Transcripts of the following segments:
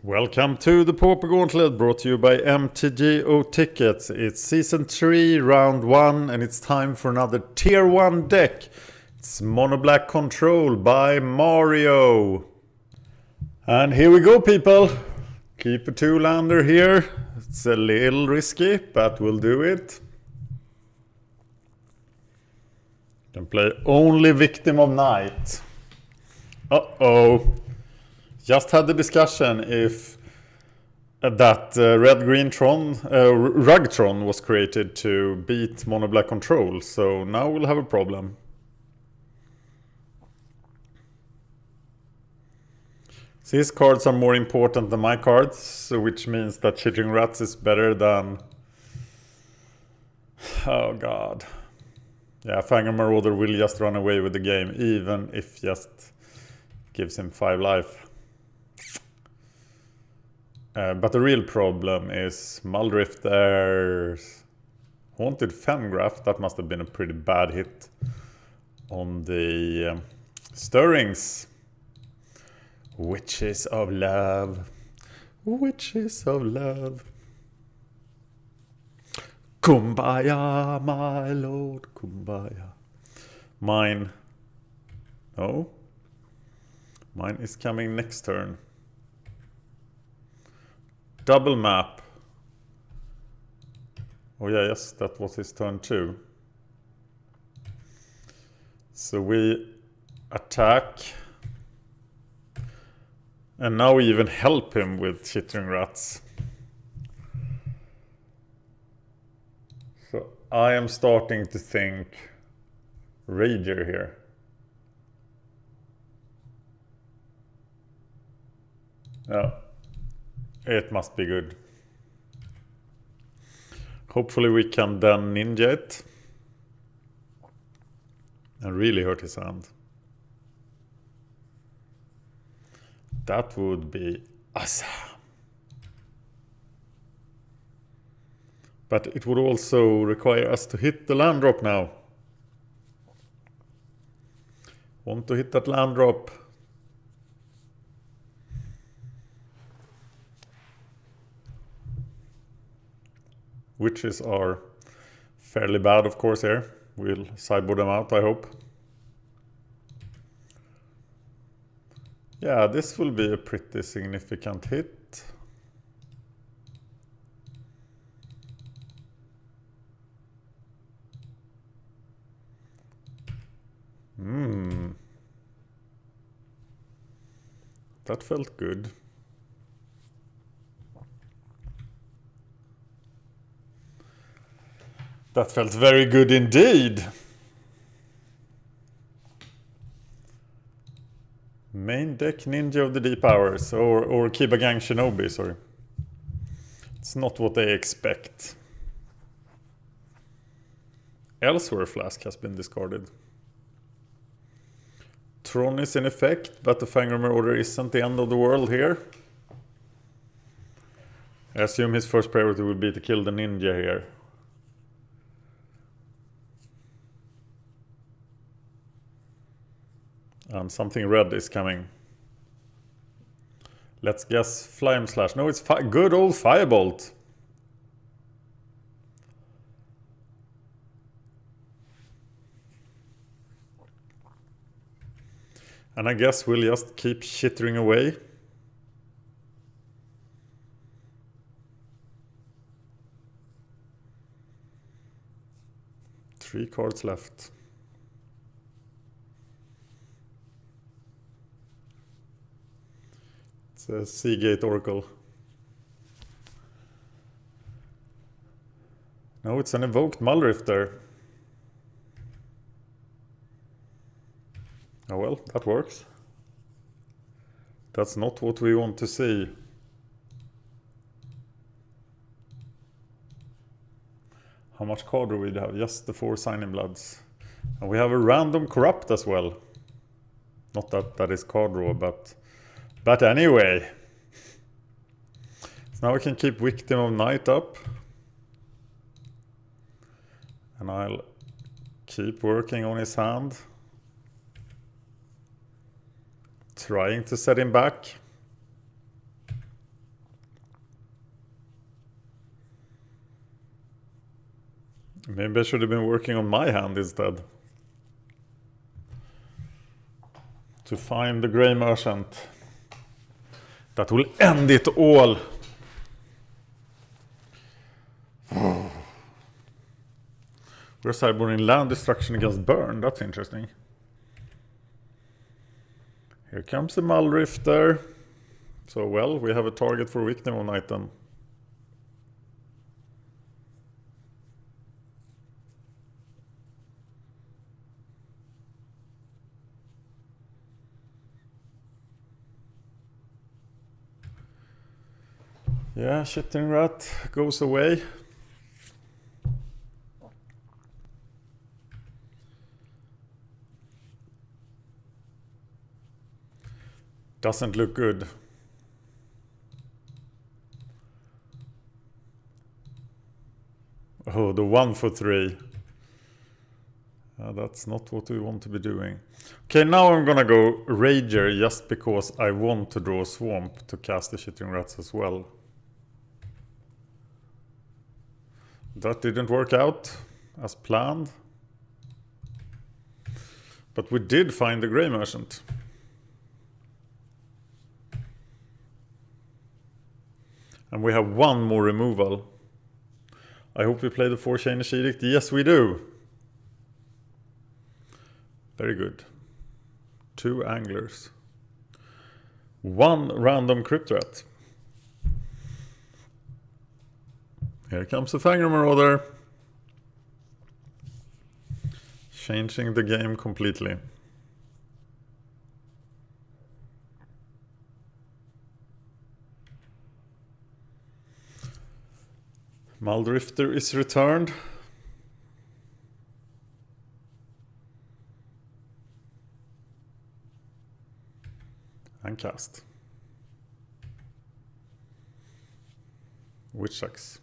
Welcome to the Pauper Gauntlet, brought to you by MTGO Tickets. It's Season 3, Round 1, and it's time for another Tier 1 deck. It's Mono Black Control by Mario. And here we go, people. Keep a two-lander here. It's a little risky, but we'll do it. Can play only Victim of Night. Uh-oh. Just had the discussion if that red-green Tron, Rug Tron was created to beat Mono Black Control, so now we'll have a problem. So his cards are more important than my cards, which means that Chittering Rats is better than... Oh god. Yeah, Fanger Marauder will just run away with the game, even if just gives him 5 life. But the real problem is Muldrifter's Haunted Fengraph. That must have been a pretty bad hit on the Stirrings. Witches of Love. Witches of Love. Kumbaya, my lord, kumbaya. Mine. No. Mine is coming next turn. Double map. Oh yeah, yes, that was his turn too. So we attack. And now we even help him with Chittering Rats. So I am starting to think Rager here. Yeah. It must be good. Hopefully we can then ninja it. And really hurt his hand. That would be awesome. But it would also require us to hit the land drop now. Want to hit that land drop. Witches are fairly bad, of course, here. We'll sideboard them out, I hope. Yeah, this will be a pretty significant hit. That felt good. That felt very good indeed. Main deck Ninja of the Deep Hours, or Kiba Gang Shinobi, sorry. It's not what they expect. Elsewhere Flask has been discarded. Tron is in effect, but the Fanger Marauder isn't the end of the world here. I assume his first priority will be to kill the ninja here. And something red is coming. Let's guess Flame Slash. No, it's good old Firebolt. And I guess we'll just keep chittering away. Three cards left. It's a Seagate Oracle. No, it's an evoked Muldrifter. Oh well, that works. That's not what we want to see. How much card do we have? Just the 4 Signing Bloods. And we have a random Corrupt as well. Not that that is card draw, but anyway. So now we can keep Victim of Night up. And I'll keep working on his hand. Trying to set him back. Maybe I should have been working on my hand instead. To find the Grey Merchant. That will end it all. We're sideboarding land destruction against burn. That's interesting. Here comes the Muldrifter. So, well, we have a target for victim on item. Yeah, Shitting Rat goes away. Doesn't look good. Oh, the 1 for 3. That's not what we want to be doing. Okay, now I'm gonna go Rager just because I want to draw Swamp to cast the Shitting Rats as well. That didn't work out as planned. But we did find the Grey Merchant. And we have one more removal. I hope we play the 4-Chainish Edict. Yes, we do. Very good. 2 anglers. 1 random Crypt Rat. Here comes the Fangor Marauder. Changing the game completely. Muldrifter is returned. And cast. Which sucks.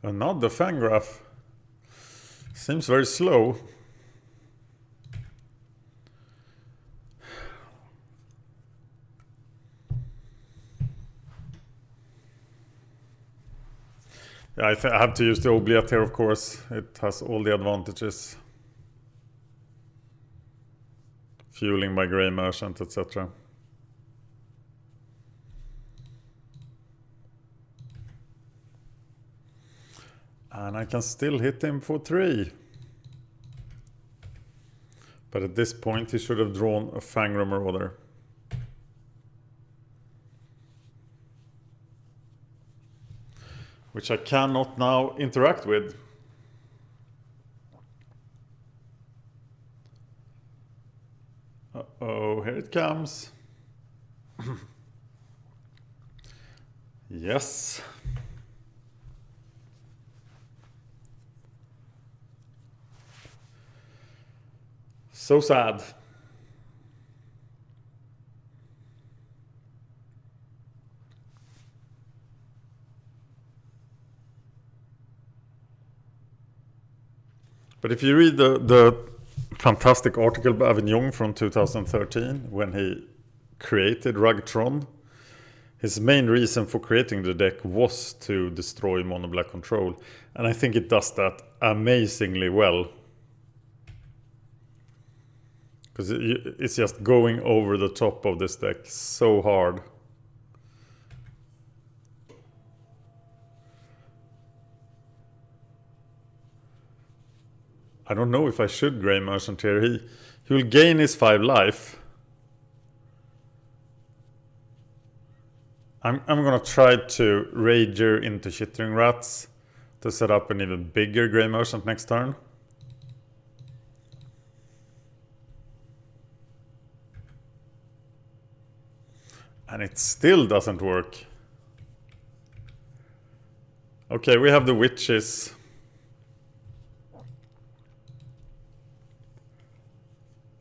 Another Fangraph. Seems very slow. Yeah, I have to use the Oubliette here, of course. It has all the advantages. Fueling my Grey Merchant, etc. And I can still hit him for 3. But at this point he should have drawn a Fangor Marauder. Which I cannot now interact with. Uh-oh, here it comes. Yes. So sad. But if you read the fantastic article by Avignon from 2013, when he created Tron, his main reason for creating the deck was to destroy mono black control. And I think it does that amazingly well. Because it's just going over the top of this deck so hard. I don't know if I should Grey Merchant here. He will gain his 5 life. I'm gonna try to Rager into Shitting Rats to set up an even bigger Grey Merchant next turn. And it still doesn't work. Okay, we have the Witches.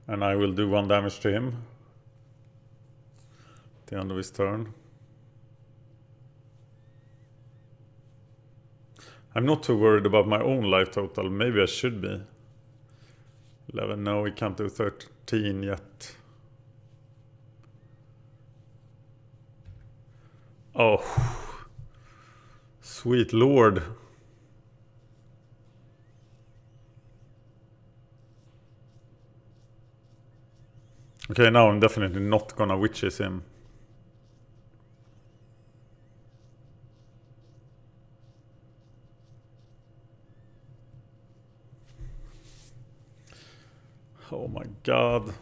And I will do 1 damage to him. At the end of his turn. I'm not too worried about my own life total. Maybe I should be. 11, no, we can't do 13 yet. Oh. Sweet Lord. Okay, now I'm definitely not gonna witches him. Oh my god.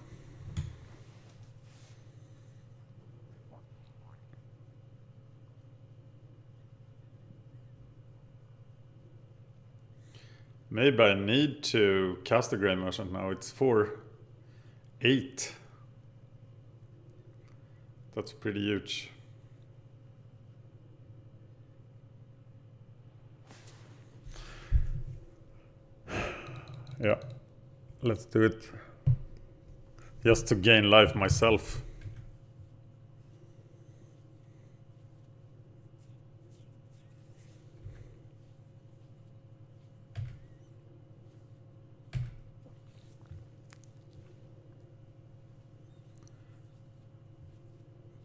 Maybe I need to cast a Grey Merchant now. It's 4/8. That's pretty huge. Yeah, let's do it. Just to gain life myself.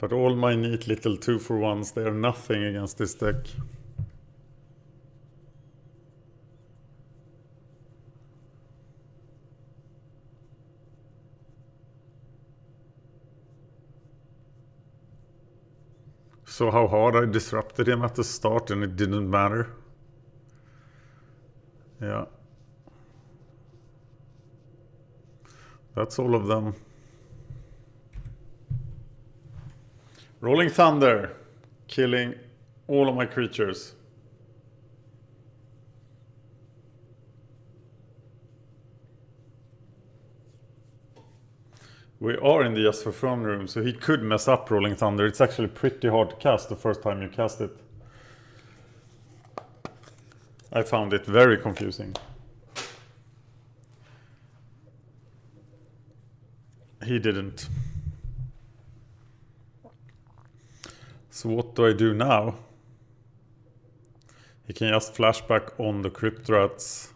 But all my neat little 2-for-1s, they are nothing against this deck. So how hard I disrupted him at the start and it didn't matter. Yeah. That's all of them. Rolling Thunder. Killing all of my creatures. We are in the Just for Fun room, so he could mess up Rolling Thunder. It's actually pretty hard to cast the first time you cast it. I found it very confusing. He didn't. So what do I do now? He can just flashback on the Crypt Rats.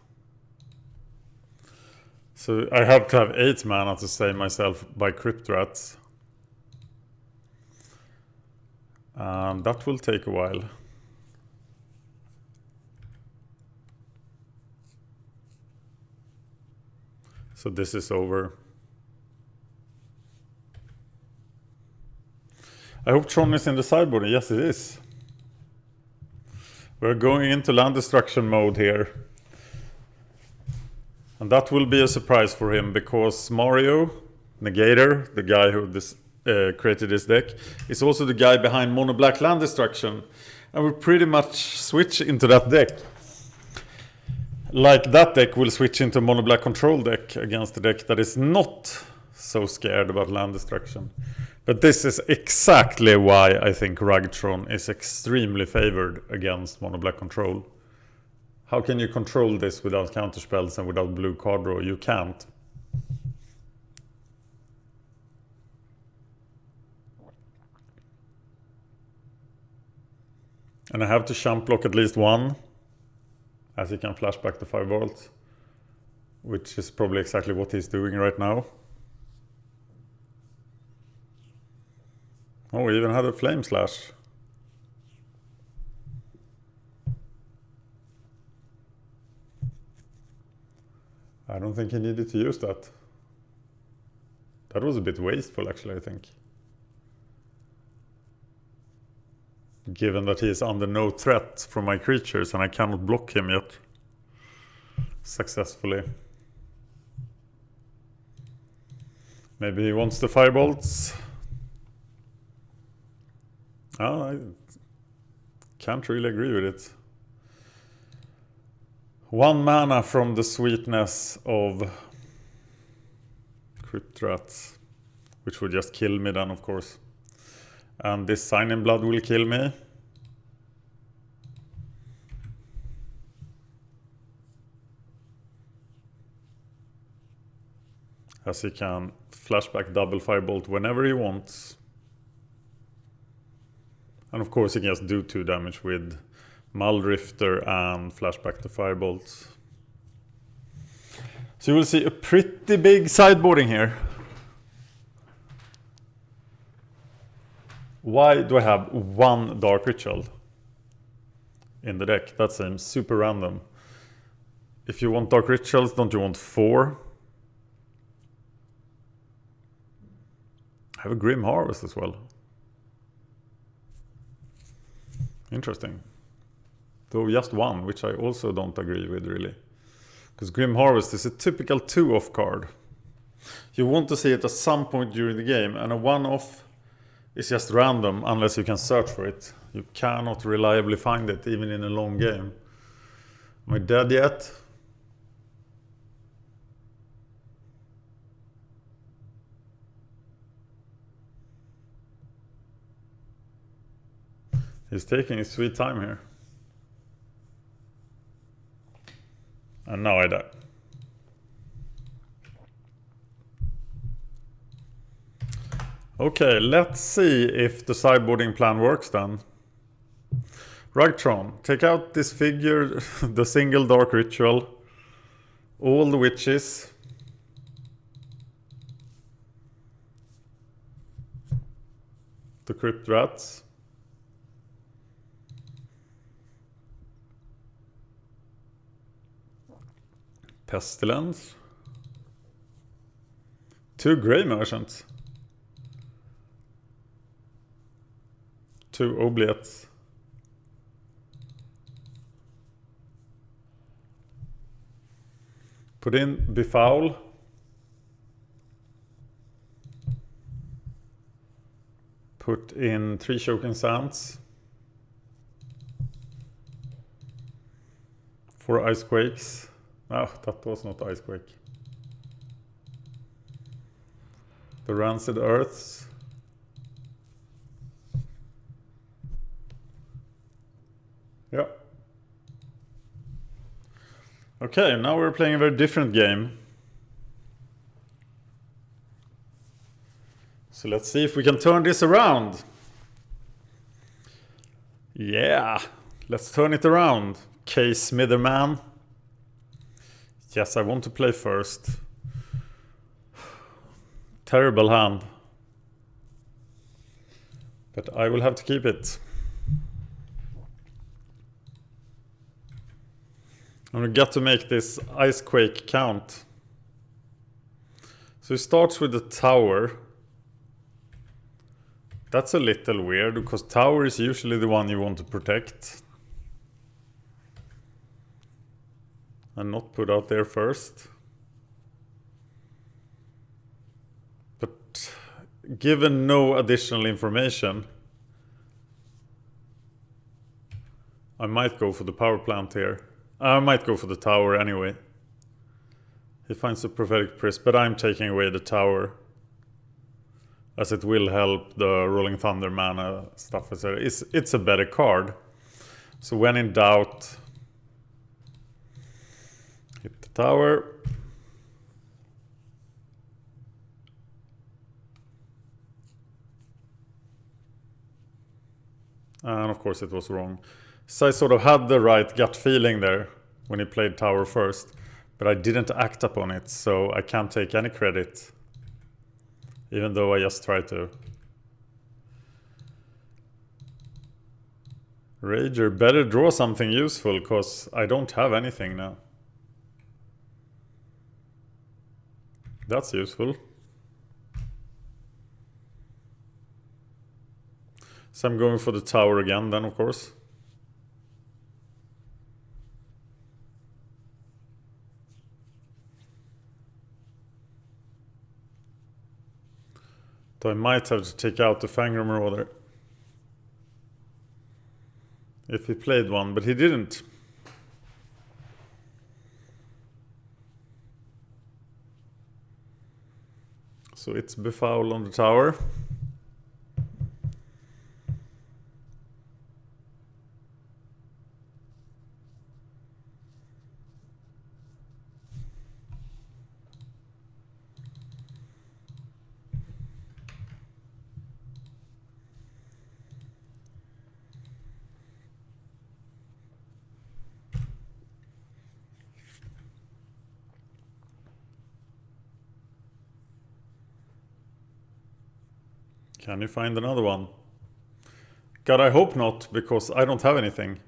So I have to have 8 mana to save myself by Crypt Rats. And that will take a while. So this is over. I hope Tron is in the sideboard. Yes, it is. We're going into land destruction mode here. And that will be a surprise for him because Mario, Negator, the guy who created this deck, is also the guy behind Mono Black Land Destruction. And we'll pretty much switch into that deck. Like that deck will switch into Mono Black Control deck against the deck that is not so scared about land destruction. But this is exactly why I think Ragtron is extremely favored against Mono Black Control. How can you control this without counterspells and without blue card draw? You can't. And I have to champ block at least one, as he can flashback the 5 volts, which is probably exactly what he's doing right now. Oh, we even had a Flame Slash. I don't think he needed to use that. That was a bit wasteful, actually, I think. Given that he is under no threat from my creatures and I cannot block him yet successfully. Maybe he wants the firebolts. Oh, I can't really agree with it. 1 mana from the sweetness of Crypt Rats, which would just kill me then, of course. And this Sign in Blood will kill me. As he can flashback double firebolt whenever he wants. And of course he can just do 2 damage with Muldrifter and flashback the firebolts. So you will see a pretty big sideboarding here. Why do I have 1 Dark Ritual? in the deck. That seems super random. If you want Dark Rituals, don't you want 4? I have a Grim Harvest as well. Interesting. Though just 1, which I also don't agree with really. Because Grim Harvest is a typical 2-off card. You want to see it at some point during the game, and a 1-off is just random unless you can search for it. You cannot reliably find it even in a long game. Am I dead yet? He's taking his sweet time here. And now I die. Okay, let's see if the sideboarding plan works then. Right, Tron, take out this figure, the single Dark Ritual, all the witches, the Crypt Rats, Pestilence, 2 Grey Merchants, 2 Oubliettes, put in Befoul, put in 3 Choking Sands, 4 Ice Quakes. Oh, that was not Ice Quake. The Rancid Earths. Yeah. Okay, now we're playing a very different game. So let's see if we can turn this around. Yeah, let's turn it around. K. Smitherman. Yes, I want to play first. Terrible hand. But I will have to keep it. I'm gonna get to make this Ice Quake count. So it starts with the tower. That's a little weird, because tower is usually the one you want to protect. And not put out there first. But given no additional information, I might go for the power plant here. I might go for the tower anyway. He finds the Prophetic Prism, but I'm taking away the tower, as it will help the Rolling Thunder mana stuff. It's a better card. So when in doubt, hit the tower. And of course it was wrong. So I sort of had the right gut feeling there when he played tower first, but I didn't act upon it, so I can't take any credit, even though I just tried to. Rager, better draw something useful, cause I don't have anything now. That's useful. So I'm going for the tower again then, of course. So I might have to take out the Fangor Marauder. If he played one, but he didn't. So it's Befoul on the tower. Can you find another one? God, I hope not, because I don't have anything.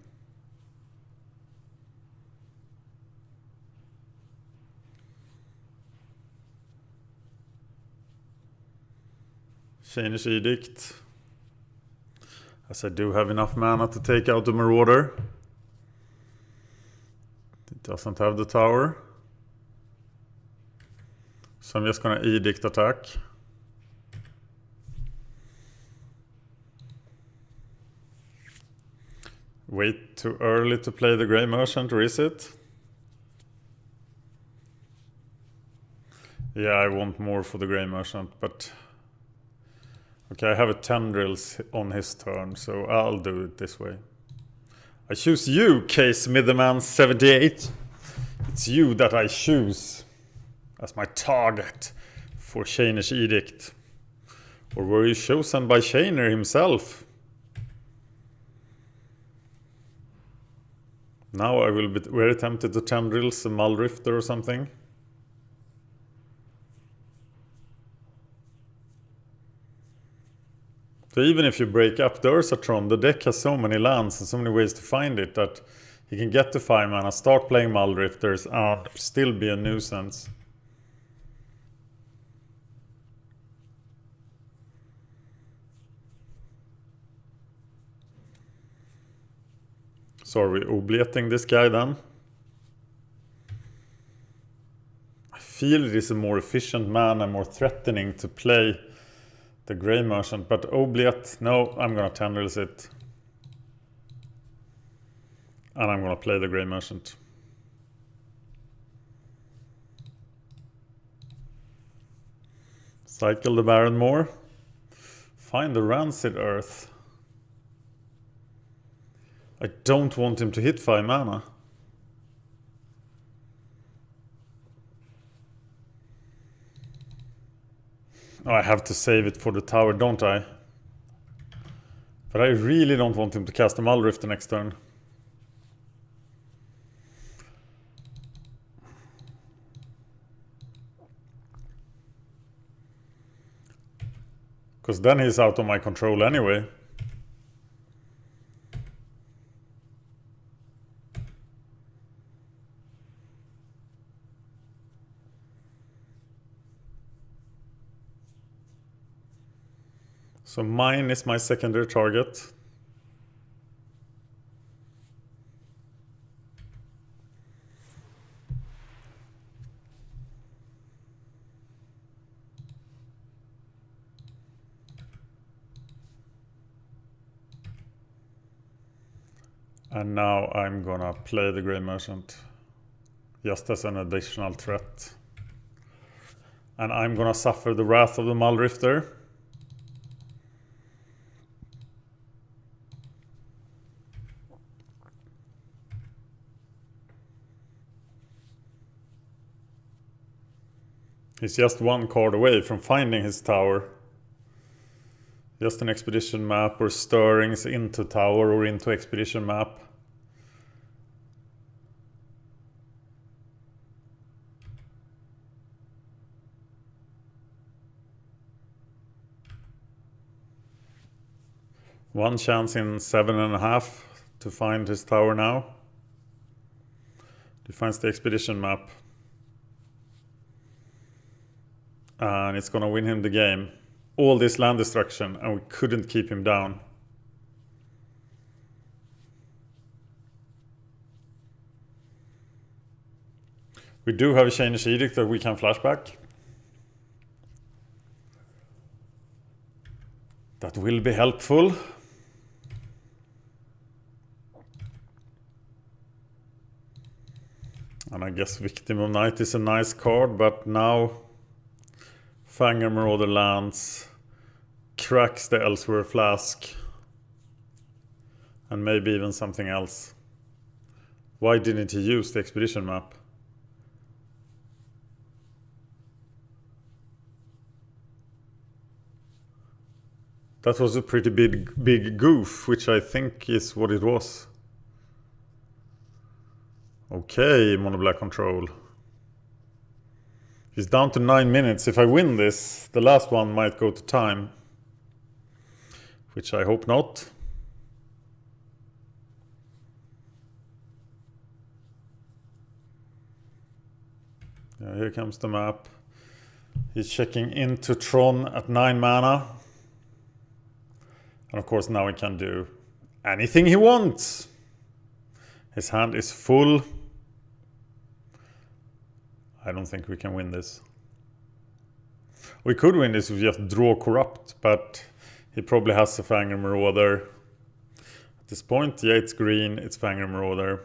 Change Edict. As I do have enough mana to take out the Marauder. It doesn't have the tower. So I'm just gonna Edict attack. Wait too early to play the Grey Merchant, or is it? Yeah, I want more for the Grey Merchant, but... Okay, I have a Tendrils on his turn, so I'll do it this way. I choose you, Case Middleman 78. It's you that I choose as my target for Change Edict. Or were you chosen by Shaner himself? Now I will be very tempted to Tendrils a Muldrifter or something. So even if you break up the Ursa Tron, the deck has so many lands and so many ways to find it that he can get to 5 mana, start playing Muldrifters and still be a nuisance. So are we obleting this guy then? I feel it is a more efficient mana, more threatening to play the Grey Merchant, but oblate, no, I'm gonna Tendrils it. And I'm gonna play the Grey Merchant. Cycle the Baron more. Find the Rancid Earth. I don't want him to hit 5 mana. Oh, I have to save it for the tower, don't I? But I really don't want him to cast a Muldrift the next turn. Because then he's out of my control anyway. So mine is my secondary target. And now I'm gonna play the Grey Merchant just as an additional threat. And I'm gonna suffer the wrath of the Muldrifter. He's just one card away from finding his tower. Just an expedition map or stirrings into tower or into expedition map. One chance in 7.5 to find his tower now. He finds the expedition map. And it's gonna win him the game. All this land destruction and we couldn't keep him down. We do have a Change Edict that we can flashback. That will be helpful. And I guess Victim of Night is a nice card, but now Fangor Marauder lands, cracks the Elsewhere Flask, and maybe even something else. Why didn't he use the expedition map? That was a pretty big goof, which I think is what it was. Okay, Mono Black Control. He's down to 9 minutes. If I win this, the last one might go to time. Which I hope not. Yeah, here comes the map. He's checking into Tron at 9 mana. And of course now he can do anything he wants. His hand is full. I don't think we can win this. We could win this if we just draw Corrupt, but he probably has a Fangor Marauder. At this point, yeah, it's green, it's Fangor Marauder.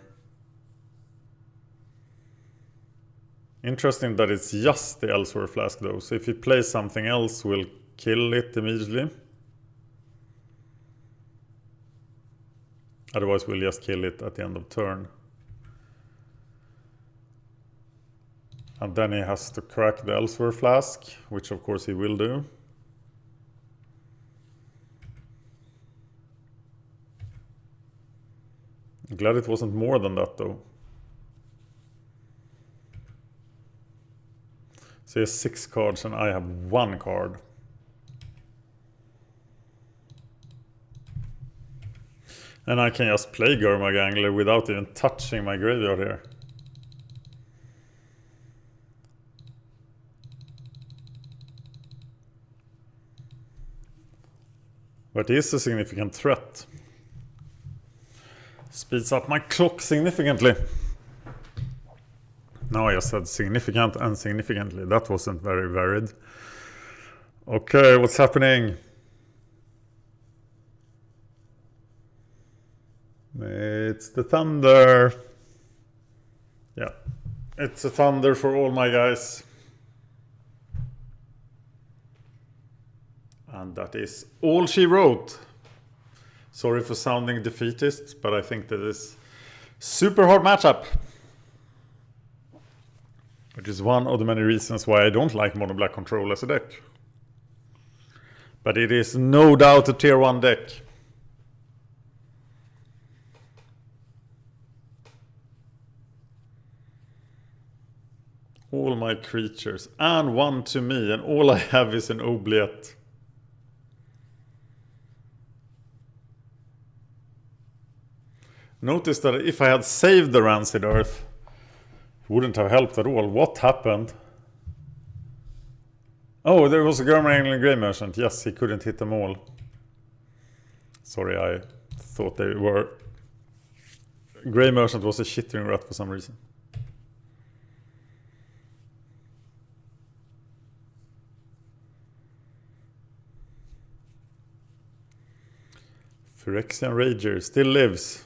Interesting that it's just the Elsewhere Flask though, so if he plays something else, we'll kill it immediately. Otherwise, we'll just kill it at the end of turn. And then he has to crack the Elsewhere Flask, which of course he will do. I'm glad it wasn't more than that though. So he has 6 cards and I have 1 card. And I can just play Gurmag Angler without even touching my graveyard here. But it is a significant threat. Speeds up my clock significantly. No, I just said significant and significantly. That wasn't very varied. Okay, what's happening? It's the Thunder. Yeah, it's a Thunder for all my guys. And that is all she wrote. Sorry for sounding defeatist, but I think that is super hard matchup. Which is one of the many reasons why I don't like Mono Black Control as a deck. But it is no doubt a tier 1 deck. All my creatures and 1 to me, and all I have is an Oubliette. Notice that if I had saved the Rancid Earth, it wouldn't have helped at all. What happened? Oh, there was a Gurmag Angler Grey Merchant. Yes, he couldn't hit them all. Sorry, I thought they were... Grey Merchant was a Chittering Rat for some reason. Phyrexian Rager still lives.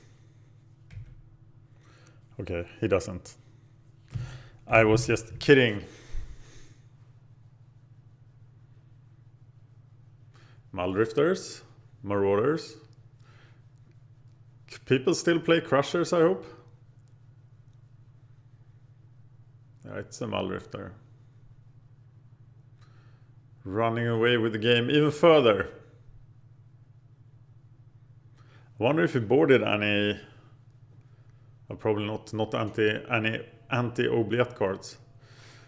Okay, he doesn't. I was just kidding. Muldrifters, Marauders. People still play Crushers, I hope. Yeah, it's a Muldrifter. Running away with the game even further. I wonder if he boarded any... probably not any anti-Oubliette cards.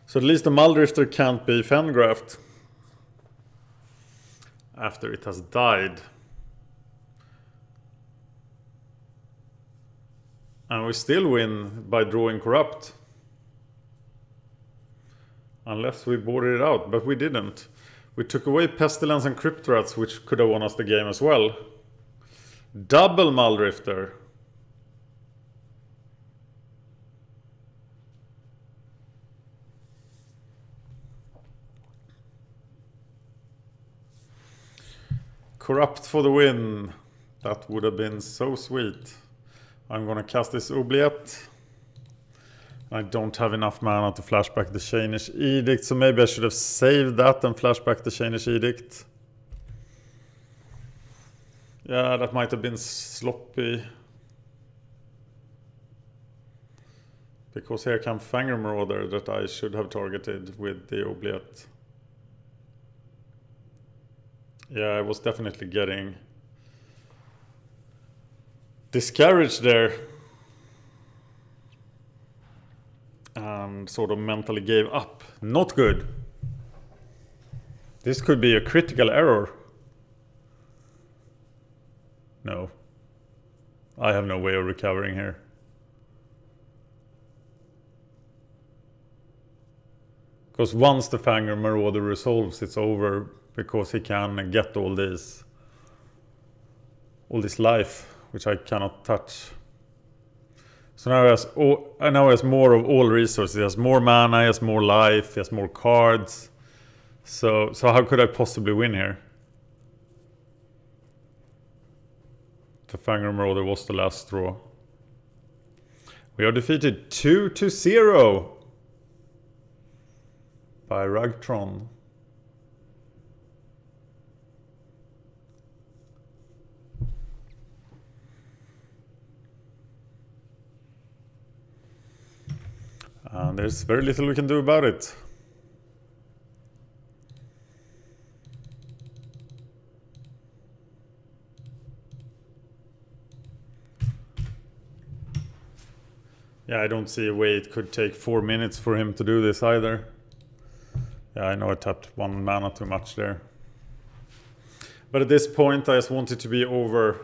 So at least the Muldrifter can't be Fengraft after it has died. And we still win by drawing Corrupt. Unless we boarded it out, but we didn't. We took away Pestilence and Crypt Rats, which could have won us the game as well. Double Muldrifter. Corrupt for the win. That would have been so sweet. I'm gonna cast this Oubliette. I don't have enough mana to flashback the Chainish Edict, so maybe I should have saved that and flashback the Chainish Edict. Yeah, that might have been sloppy. Because here comes Fangor Marauder that I should have targeted with the Oubliette. Yeah, I was definitely getting discouraged there. And sort of mentally gave up. Not good. This could be a critical error. No. I have no way of recovering here. Because once the Fangor Marauder resolves, it's over. Because he can get all these. all this life, which I cannot touch. So now he has more of all resources. He has more mana, he has more life, he has more cards. So how could I possibly win here? The Fangor Marauder was the last straw. We are defeated 2-0 by Tron. And there's very little we can do about it. Yeah, I don't see a way it could take 4 minutes for him to do this either. Yeah, I know I tapped 1 mana too much there. But at this point I just want it to be over.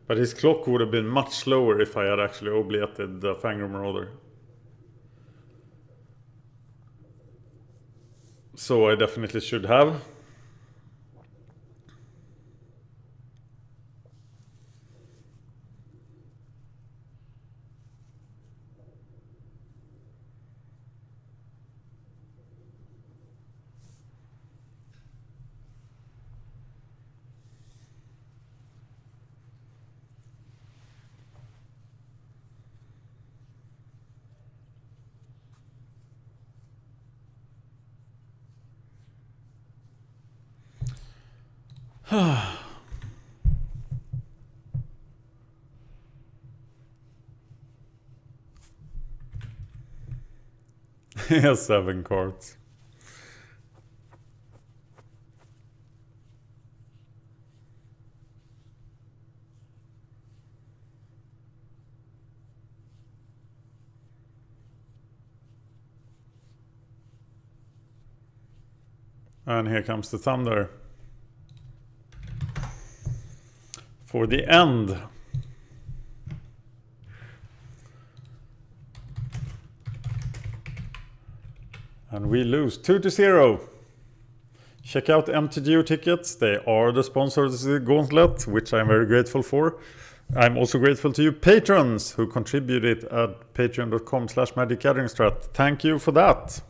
But his clock would have been much slower if I had actually oblated the Fangor Marauder. So I definitely should have. He has 7 cards. And here comes the thunder. For the end. And we lose 2-0. Check out MTGO tickets. They are the sponsors of the Gauntlet, which I'm very grateful for. I'm also grateful to you patrons who contributed at patreon.com/magicgatheringstrat. Thank you for that.